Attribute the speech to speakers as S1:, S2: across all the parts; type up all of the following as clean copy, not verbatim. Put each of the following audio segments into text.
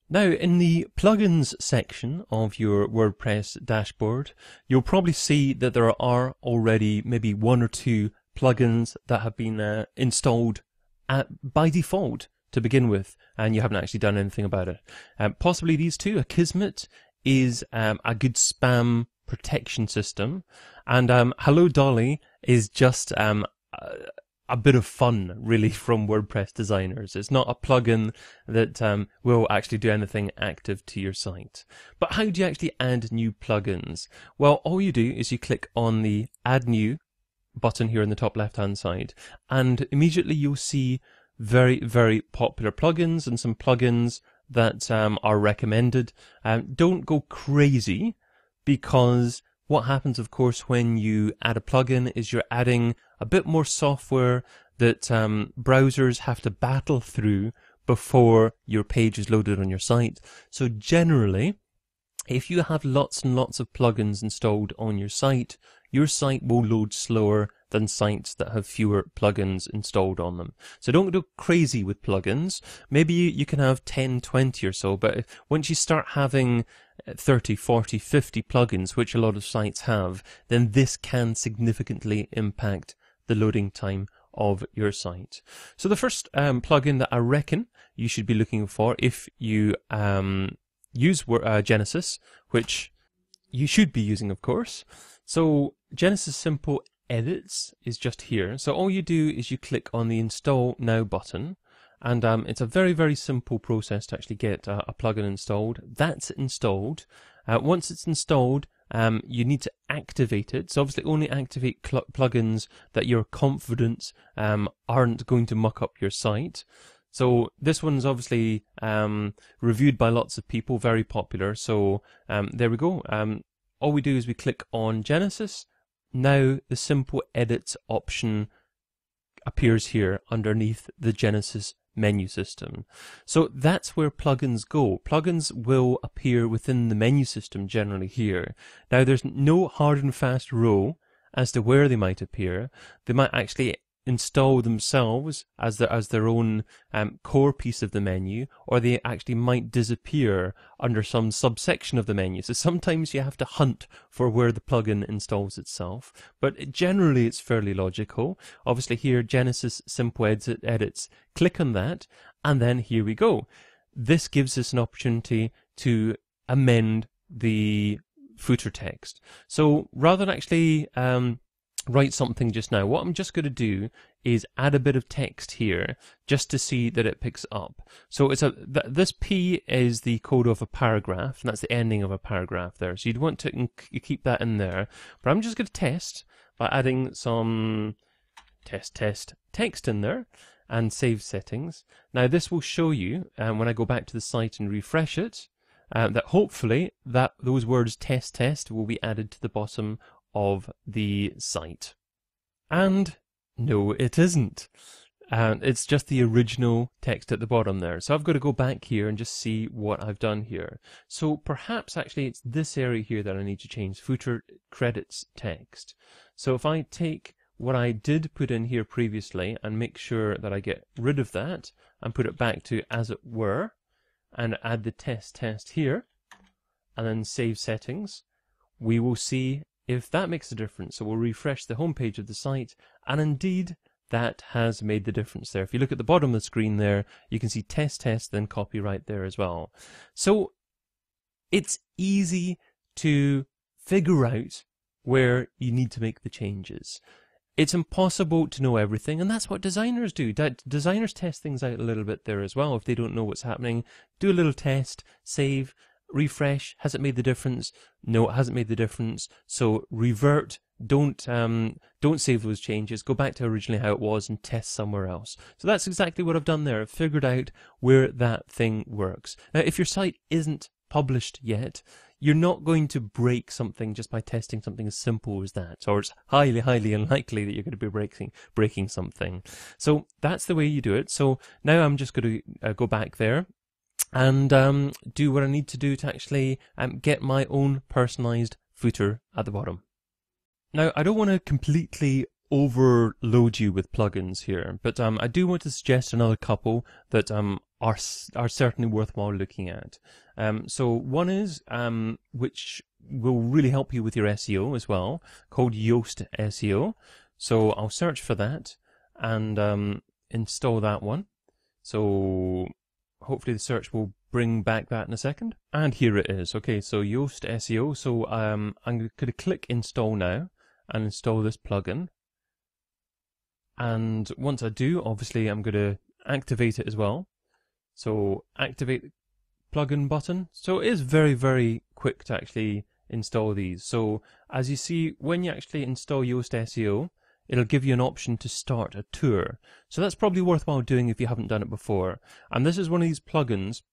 S1: Now, in the plugins section of your WordPress dashboard, you'll probably see that there are already maybe one or two plugins that have been installed by default to begin with, and you haven't actually done anything about it. Possibly these two. Akismet is a good spam protection system, and Hello Dolly is just a bit of fun, really, from WordPress designers. It's not a plugin that will actually do anything active to your site. But how do you actually add new plugins? Well, all you do is you click on the Add New button here in the top left-hand side, and immediately you'll see very, very popular plugins and some plugins that are recommended. Don't go crazy, because what happens, of course, when you add a plugin is you're adding a bit more software that browsers have to battle through before your page is loaded on your site. So generally, if you have lots and lots of plugins installed on your site will load slower than sites that have fewer plugins installed on them. So don't go crazy with plugins. Maybe you can have 10, 20 or so, but once you start having 30, 40, 50 plugins, which a lot of sites have, then this can significantly impact the loading time of your site. So the first plugin that I reckon you should be looking for if you use Genesis, which you should be using, of course. So Genesis Simple Edits is just here. So all you do is you click on the Install Now button, and it's a very, very simple process to actually get a plugin installed. That's installed. Once it's installed, you need to activate it. So obviously only activate plugins that you're confident aren't going to muck up your site. So this one's obviously reviewed by lots of people, very popular. So there we go. All we do is we click on Genesis. Now the Simple Edits option appears here underneath the Genesis menu system. So that's where plugins go. Plugins will appear within the menu system generally here. Now there's no hard and fast rule as to where they might appear. They might actually install themselves as their own core piece of the menu, or they actually might disappear under some subsection of the menu. So sometimes you have to hunt for where the plugin installs itself, but generally it's fairly logical. Obviously here, Genesis Simple Edits, click on that, and then here we go. This gives us an opportunity to amend the footer text. So rather than actually write something just now, what I'm just going to do is add a bit of text here just to see that it picks up. So it's this P is the code of a paragraph, and that's the ending of a paragraph there. So you'd want to keep that in there. But I'm just going to test by adding some test text in there and save settings. Now this will show you when I go back to the site and refresh it that hopefully those words test will be added to the bottom of the site. And no, it isn't. It's just the original text at the bottom there. So I've got to go back here and just see what I've done here. So perhaps actually it's this area here that I need to change, footer credits text. So if I take what I did put in here previously and make sure that I get rid of that and put it back to as it were, and add the test here, and then save settings, we will see if that makes a difference. So we'll refresh the home page of the site, and indeed that has made the difference there. If you look at the bottom of the screen there, you can see test, then copyright there as well. So it's easy to figure out where you need to make the changes. It's impossible to know everything, and that's what designers do. Designers test things out a little bit there as well. If they don't know what's happening, do a little test, save, refresh. Has it made the difference? No, it hasn't made the difference. So revert. Don't save those changes. Go back to originally how it was and test somewhere else. So that's exactly what I've done there. I've figured out where that thing works. Now, if your site isn't published yet, you're not going to break something just by testing something as simple as that, or it's highly, highly unlikely that you're going to be breaking something. So that's the way you do it. So now I'm just going to go back there and do what I need to do to actually get my own personalized footer at the bottom. Now, I don't want to completely overload you with plugins here, but I do want to suggest another couple that are certainly worthwhile looking at. So one is, which will really help you with your SEO as well, called Yoast SEO. So I'll search for that and install that one. So hopefully the search will bring back that in a second. And here it is. Okay, so Yoast SEO. So I'm going to click install now and install this plugin. And once I do, obviously I'm going to activate it as well. So activate the plugin button. So it is very, very quick to actually install these. So as you see, when you actually install Yoast SEO, it'll give you an option to start a tour. So that's probably worthwhile doing if you haven't done it before. And this is one of these plugins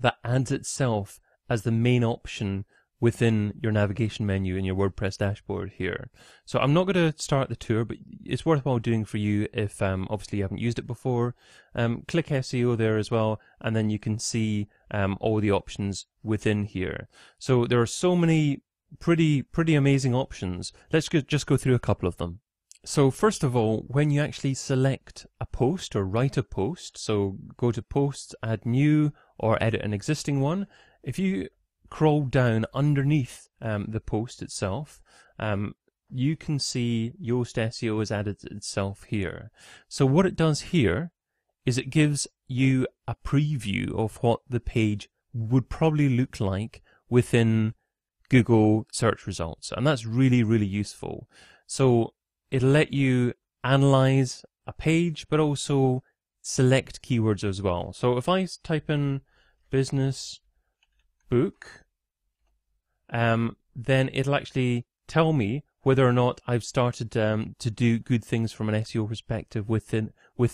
S1: that adds itself as the main option within your navigation menu in your WordPress dashboard here. So I'm not going to start the tour, but it's worthwhile doing for you if obviously you haven't used it before. Click SEO there as well, and then you can see all the options within here. So there are so many pretty amazing options. Let's just go through a couple of them. So first of all, when you actually select a post or write a post, so go to posts, add new, or edit an existing one, if you scroll down underneath the post itself, you can see Yoast SEO has added itself here. So what it does here is it gives you a preview of what the page would probably look like within Google search results, and that's really useful. So it'll let you analyze a page, but also select keywords as well. So if I type in business book, then it'll actually tell me whether or not I've started to do good things from an SEO perspective with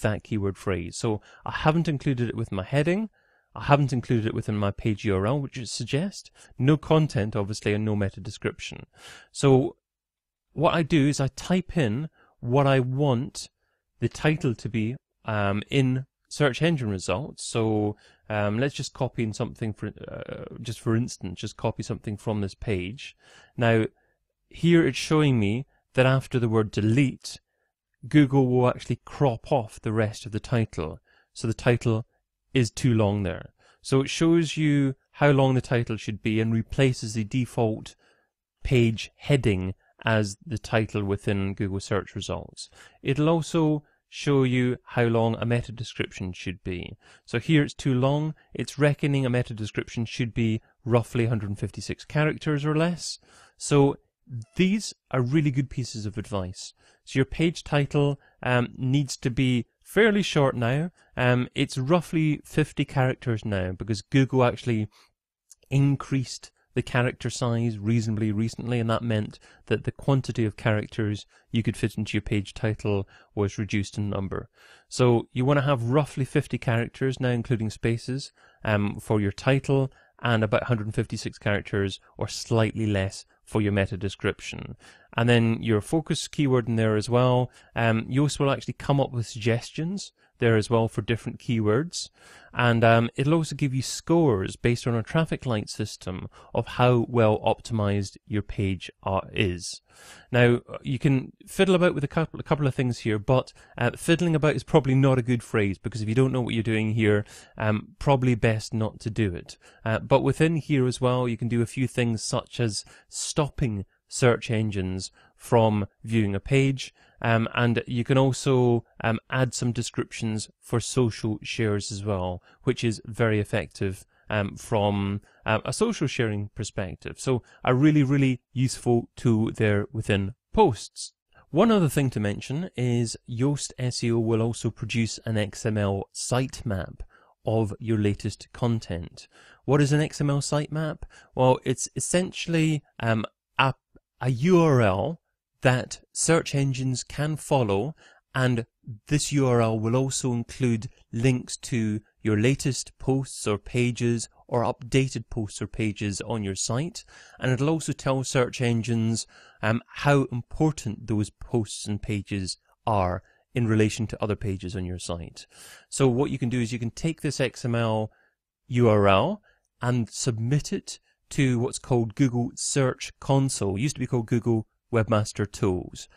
S1: that keyword phrase. So I haven't included it with my heading, I haven't included it within my page URL, which would suggest no content, obviously, and no meta description. So what I do is I type in what I want the title to be in search engine results. So let's just copy in something just for instance, just copy something from this page. Now here it's showing me that after the word delete, Google will actually crop off the rest of the title. So the title is too long there. So it shows you how long the title should be and replaces the default page heading as the title within Google search results. It'll also show you how long a meta description should be. So here it's too long. It's reckoning a meta description should be roughly 156 characters or less. So these are really good pieces of advice. So your page title needs to be fairly short now. It's roughly 50 characters now because Google actually increased the character size reasonably recently, and that meant that the quantity of characters you could fit into your page title was reduced in number. So you want to have roughly 50 characters now, including spaces, for your title, and about 156 characters or slightly less for your meta description. And then your focus keyword in there as well. Yoast will actually come up with suggestions there as well for different keywords, and it'll also give you scores based on a traffic light system of how well optimized your page is. Now you can fiddle about with a couple of things here, but fiddling about is probably not a good phrase, because if you don't know what you're doing here, probably best not to do it. But within here as well, you can do a few things such as stopping search engines from viewing a page, and you can also add some descriptions for social shares as well, which is very effective from a social sharing perspective. So a really useful tool there within posts. One other thing to mention is Yoast SEO will also produce an XML sitemap of your latest content. What is an XML sitemap? Well, it's essentially a URL that search engines can follow, and this URL will also include links to your latest posts or pages or updated posts or pages on your site, and it'll also tell search engines how important those posts and pages are in relation to other pages on your site. So what you can do is you can take this XML URL and submit it to what's called Google Search Console. It used to be called Google Webmaster Tools.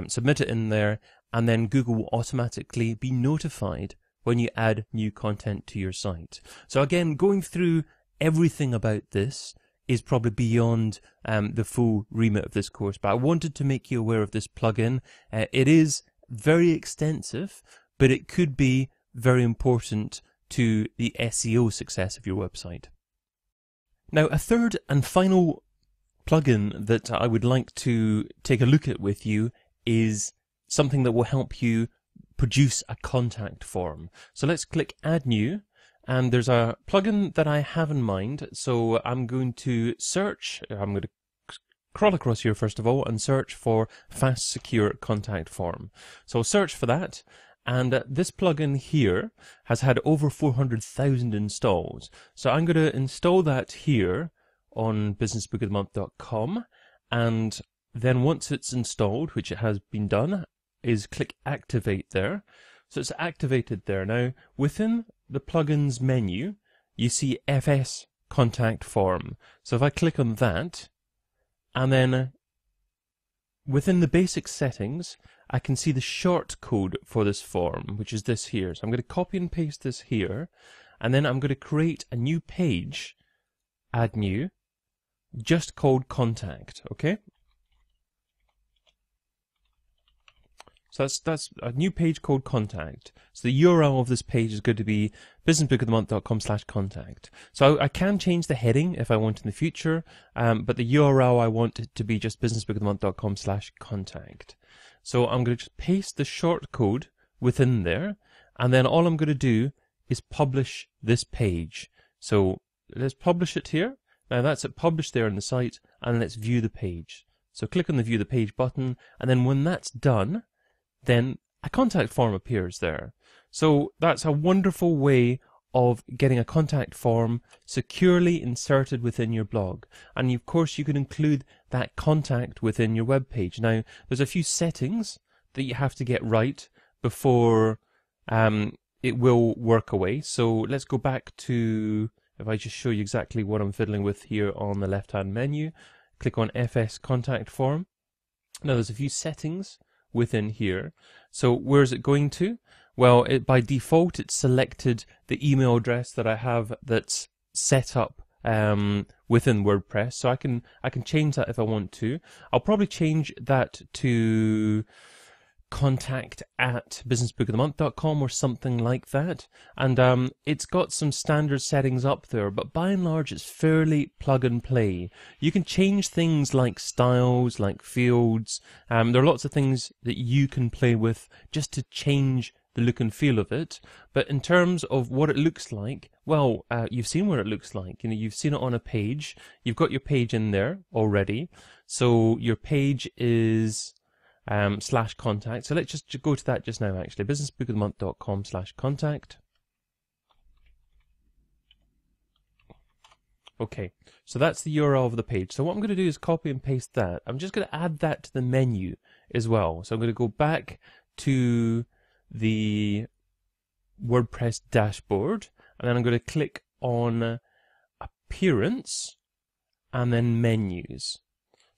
S1: Submit it in there, and then Google will automatically be notified when you add new content to your site. So again, going through everything about this is probably beyond the full remit of this course, but I wanted to make you aware of this plugin. It is very extensive, but it could be very important to the SEO success of your website. Now, a third and final plugin that I would like to take a look at with you is something that will help you produce a contact form. So let's click Add New, and there's a plugin that I have in mind. So I'm going to search, I'm going to crawl across here first of all and search for Fast Secure Contact Form. So I'll search for that, and this plugin here has had over 400,000 installs. So I'm going to install that here on businessbookofthemonth.com, and then once it's installed, which it has been done, is click Activate there. So it's activated there. Now, within the plugins menu, you see FS Contact Form. So if I click on that, and then within the basic settings, I can see the short code for this form, which is this here. So I'm going to copy and paste this here, and then I'm going to create a new page, Add New, just called Contact, okay? So that's a new page called Contact. So the URL of this page is going to be businessbookofthemonth.com/contact. So I can change the heading if I want in the future, but the URL I want it to be just businessbookofthemonth.com/contact. So I'm going to just paste the short code within there, and then all I'm going to do is publish this page. So let's publish it here. Now that's it published there on the site, and let's view the page. So click on the View the Page button, and then when that's done, then a contact form appears there. So that's a wonderful way of getting a contact form securely inserted within your blog. And of course you can include that contact within your web page. Now there's a few settings that you have to get right before it will work away. So let's go back to, if I just show you exactly what I'm fiddling with here on the left hand menu, click on FS Contact Form. Now there's a few settings within here. So where is it going to? Well, by default it's selected the email address that I have that's set up within WordPress. So I can change that if I want to. I'll probably change that to contact@businessbookofthemonth.com or something like that. And it's got some standard settings up there, but by and large it's fairly plug and play. You can change things like styles, like fields. There are lots of things that you can play with just to change the look and feel of it. But in terms of what it looks like, well, you've seen what it looks like. You know, you've seen it on a page. You've got your page in there already. So your page is /contact. So let's just go to that just now actually. businessbookofthemonth.com/contact. Okay, so that's the URL of the page. So what I'm going to do is copy and paste that. I'm just going to add that to the menu as well. So I'm going to go back to the WordPress dashboard, and then I'm going to click on Appearance and then Menus.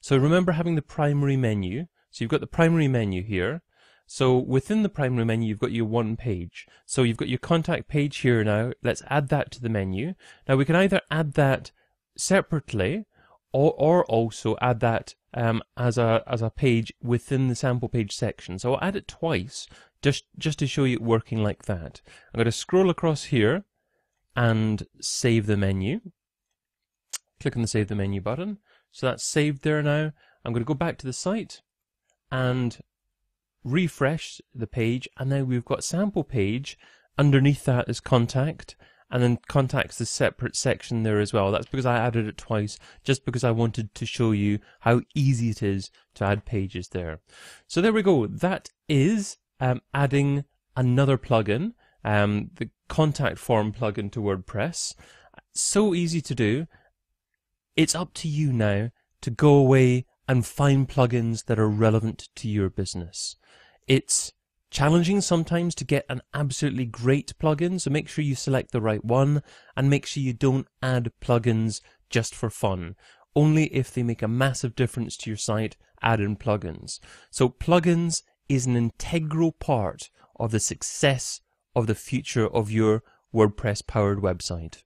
S1: So remember having the primary menu. So you've got the primary menu here. So within the primary menu, you've got your one page. So you've got your contact page here now. Let's add that to the menu. Now we can either add that separately or also add that as a page within the sample page section. So I'll add it twice just to show you it working like that. I'm going to scroll across here and save the menu. Click on the Save the Menu button. So that's saved there now. I'm going to go back to the site and refresh the page, and now we've got sample page. Underneath that is contact, and then contact's the separate section there as well. That's because I added it twice, just because I wanted to show you how easy it is to add pages there. So there we go. That is adding another plugin, the contact form plugin to WordPress. So easy to do. It's up to you now to go away and find plugins that are relevant to your business. It's challenging sometimes to get an absolutely great plugin, so make sure you select the right one, and make sure you don't add plugins just for fun. Only if they make a massive difference to your site, add in plugins. So plugins is an integral part of the success of the future of your WordPress powered website.